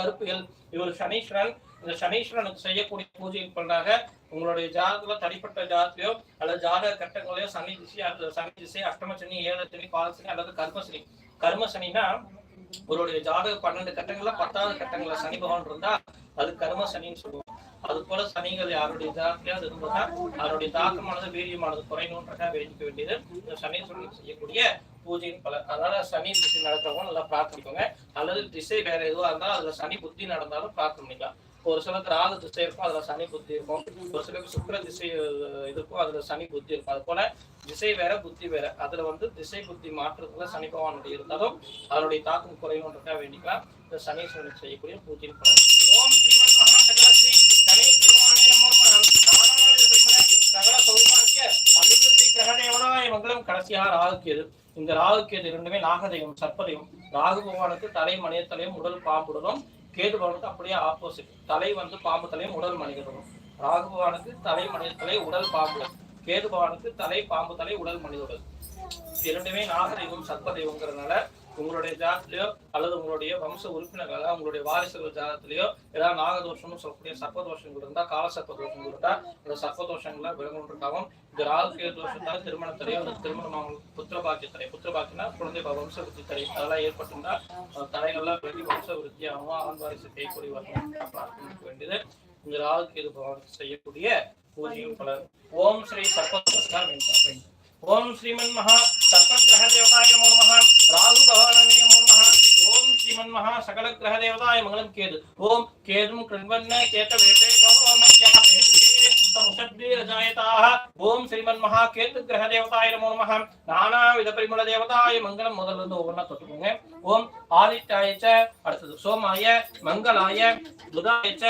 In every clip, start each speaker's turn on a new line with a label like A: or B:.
A: கருப்பியல். இவர் சனீஸ்வரன். இந்த சனீஸ்வரனுக்கு செய்யக்கூடிய பூஜை பலனாக உங்களுடைய ஜாதகத்துல தனிப்பட்ட ஜாதத்திலையோ அல்லது ஜாதக கட்டங்களையோ சனி திசை அஷ்டம சனி, ஏழு சனி, பால சனி அல்லது கர்மசனி. கர்மசனினா உங்களுடைய ஜாதக 12 கட்டங்கள்ல 10வது கட்டங்கள்ல சனி பகவான் இருந்தா அது கர்ம சனின்னு சொல்லுவோம். அது போல சனிகள் யாருடைய ஜாதகத்திலே இருந்ததா அதனுடைய தாக்கமானது வீரியமானது குறையணுன்றதா வேண்டிக்க வேண்டியது இந்த சனீஸ்வரனுக்கு செய்யக்கூடிய பூஜையின் பலன். அதனால சனி திசை நடக்கிறவங்க நல்லா பிரார்த்தனிக்கோங்க. அல்லது திசை வேற எதுவா இருந்தாலும் அதுல சனி புத்தி நடந்தாலும் பிரார்த்தனை பண்ணிக்கலாம். ஒரு சிலருக்கு ராகு திசை இருக்கும், அதுல சனி புத்தி இருக்கும். ஒரு சிலருக்கு சுக்கிர திசை இருக்கும், அதுல சனி புத்தி இருக்கும். அது போல திசை வேற புத்தி வேற. அதுல திசை புத்தி மாற்றத்துல சனி பகவானுடைய இருந்தாலும் அதனுடைய தாக்கம் குறையணுன்றதா வேண்டிக்கலாம். இந்த சனீஸ்வரனுக்கு செய்யக்கூடிய பூஜையின் பலன். ஓம் ஸ்ரீமன் மகா சகலஸ்ரீ சனி பெருமானே நமோ நமः. சகல சௌபாக்கிய அபிவிருத்தி கிரகணேவனாய மங்களம். கடைசியாக ராகுகேது. இந்த ராகுகேது இரண்டுமே நாகதெய்வம், சர்ப்பதெய்வம். ராகு பகவானுக்கு தலை மனிதத்தலையும் உடல் பாம்புடலும், கேது பகவானுக்கு அப்படியே ஆப்போசிட். தலை பாம்பு தலையும் உடல் மனிதனும். ராகு பகவானுக்கு தலை மனித தலை உடல் பாம்பு, கேது பகவானுக்கு தலை பாம்பு தலை உடல் மனித உடல். இரண்டுமே நாகதெய்வம் சர்ப்பதெய்வங்கிறதுனால உங்களுடைய ஜாதத்திலேயோ அல்லது உங்களுடைய வம்ச உறுப்பினர்களாக உங்களுடைய வாரிசுகள் ஜாதத்திலேயோ ஏதாவது நாகதோஷம்னு சொல்லக்கூடிய சர்ப்பதோஷங்கள் இருந்தா, கால சர்ப்பதோஷங்கள் இருந்தா அந்த சர்ப்பதோஷங்களை விலகுன்றதாகவும், இந்த ராகுகேது தோஷத்தால் திருமணத்தடை அல்லது திருமணம் புத்திரபாக்கியத்தடை, புத்திரபாக்கியம்னா குழந்தை வம்ச விருத்தி தடை அதெல்லாம் ஏற்பட்டிருந்தா தடைகள்லாம் விலகி வம்ச விருத்தியாகவும் ஆண் வாரிசு கைக்கூடி வரணும் பிரார்த்தனைக்க வேண்டியது இந்த ராகுகேது பகவானுக்கு செய்யக்கூடிய பூஜையும் பலன். ஓம் ஸ்ரீ சர்ப்ப ஓம் ஸ்ரீமன் மகா சர்ப்பகிரக தேவதாய நமோ நமः. ராகு பகவானே நமோ நமः. ஓம் ஸ்ரீமன் மகா சகல கிரக தேவதாய மங்களம். கேது. ஓம் கேதும் கிருண்வன்ன கேத வேபேஷோ மத்யாபேஷேதமுஷத்வீரஜாயதாः. ஓம் ஸ்ரீமன் மகா கேது கிரக தேவதாய நமோ நமः. நானாவித பரிமள தேவதாய மங்களம். முதல்ல இருந்து ஒவ்வொன்றா தொட்டுக்கோங்க. ஓம் ஆதித்யாயச்ச, அடுத்தது சோமாய, மங்களாய, புதாயச்ச,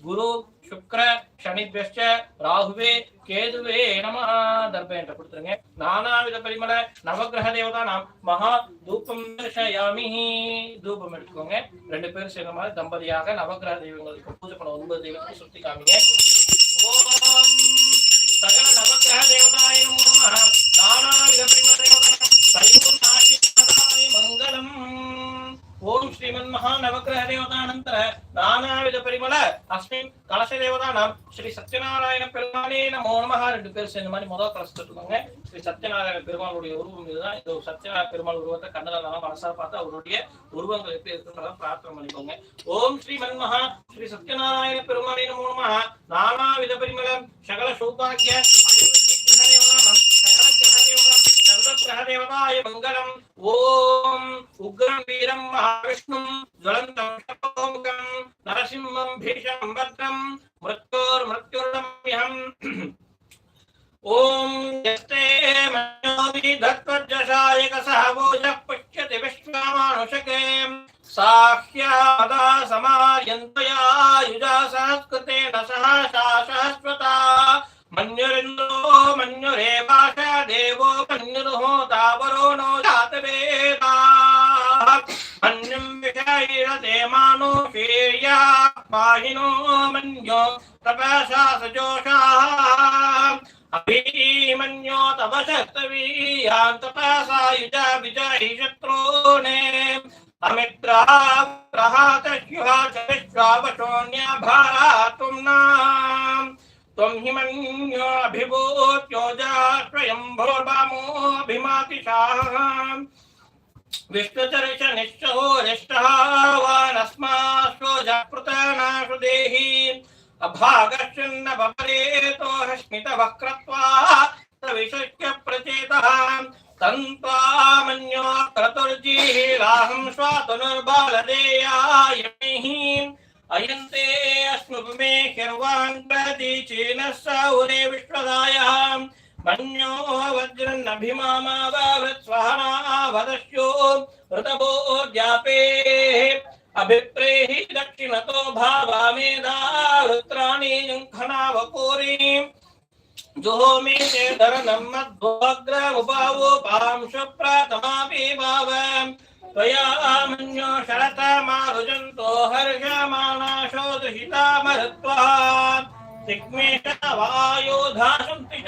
A: குரு சுக்ர சனிபியஸ்ச ராகுவே கேதுவே நமः. தர்பை என்ற கொடுத்துருங்க. நானாவித பரிமள நவகிரக தேவதா நாம் மகா தூபம் தர்ஷயாமி. தூபம் எடுத்துக்கோங்க. 2 பேர் சேர்ந்த மாதிரி தம்பதியாக நவகிரக தெய்வங்களுக்கு பூஜை பண்ண 9 தெய்வத்துக்கு சுத்தி காமிங்க. ஓம் சகல நவகிரக தேவதாய நமோ நமः. நானாவித பரிமள தேவதா பரிபூர்ணாசிதாய மங்களம். ஓம் ஸ்ரீமன் மகா நவகிரக தேவதானந்தர நானாவித பரிமள அஸ்மின் கலச தேவதானாம் ஸ்ரீ சத்யநாராயண பெருமானே நமோ நமः. 2 பேர் சேர்ந்த மாதிரி முதல் கலசம் எடுத்துக்கோங்க. ஸ்ரீ சத்யநாராயண பெருமாளுடைய உருவம் இதுதான். இது சத்யநாராயண பெருமாள் உருவத்தை கண்ணதான மனசா பார்த்து அவருடைய உருவங்கள் எப்படி இருக்குன்றத பிரார்த்தனை பண்ணிக்கோங்க. ஓம் ஸ்ரீமன் மகா ஸ்ரீ சத்யநாராயண பெருமானே நமோ நமः. நானாவித பரிமள சகல சௌபாக்கிய அபிவிருத்தி கிரக தேவதானாம் சகல கிரக தேவதா சர்வ கிரக தேவதாய மங்களம். ஓம் உக்ரம் வீரம் மகாவிஷ்ணும் ஜ்வலந்தம் சர்வமுகம் நரசிம்மம் பீஷணம் பத்ரம் மிருத்யோர்மிருத்யுர்நம்யஹம். ஓம் யஸ்தே மன்யோவி தத்வஜ்ஜசாயக சஹவோஜः புஷ்யதி விஸ்வமானுஷகே சாஹ்யாதா சமார்யந்தயா யுஜா சஹஸ்கிருதேன சஹசா சஹஸ்வதா மன்யுரிந்தோ மன்யுரேவாஷ தேவோ மன்யுருஹோ தாவரோ நோ ஜாதவேதா மன்யும் விஷயீரதே மானோ ஷீர்யா பாஹினோ மன்யோ தபசா சஜோஷாः அபிமன்யோ தபசஸ்தவீயான் தபசா யுஜா விஜாஹி சத்ரோனே அமித்ரா பிரஹாதஸ்யுஹா விஸ்வாவசோன்யா பாராத்தும் நாம் त्वं हि मन्यो अभिभूत्यो जास्वयं भोर्वामो अभिमातिशाः विष्णुचर्ष निश्चहो निष्ठः वानस्मास्वो जापृतनाशु देहि अभागश्चन्न बपरेतो हस्मितवक्रत्वा विशुष्य प्रचेतः तन्त्वा मन्यो क्रतुर्जीहिलाहं स्वातनुर्बालदेयायमिः अयन्ते अस्नुपमे हिर्वान् प्रतीचीनः साहुरे विश्वदायः मन्यो वज्रन्नभिमामावृत्स्वहनावदस्यो ऋतभोद्यापेः अभिप्रेहि दक्षिणतो भावामेधा वृत्राणि जङ्खनावपूरीम् जोहोमि ते धरनं मद्भोग्रमुपावोपां शुप्रतमापि भावम् त्वया मन्यो शरतमारुजन्तो हर्षमाणाशो दुहिता मरुत्वा तिग्मेष वायोधासन्ति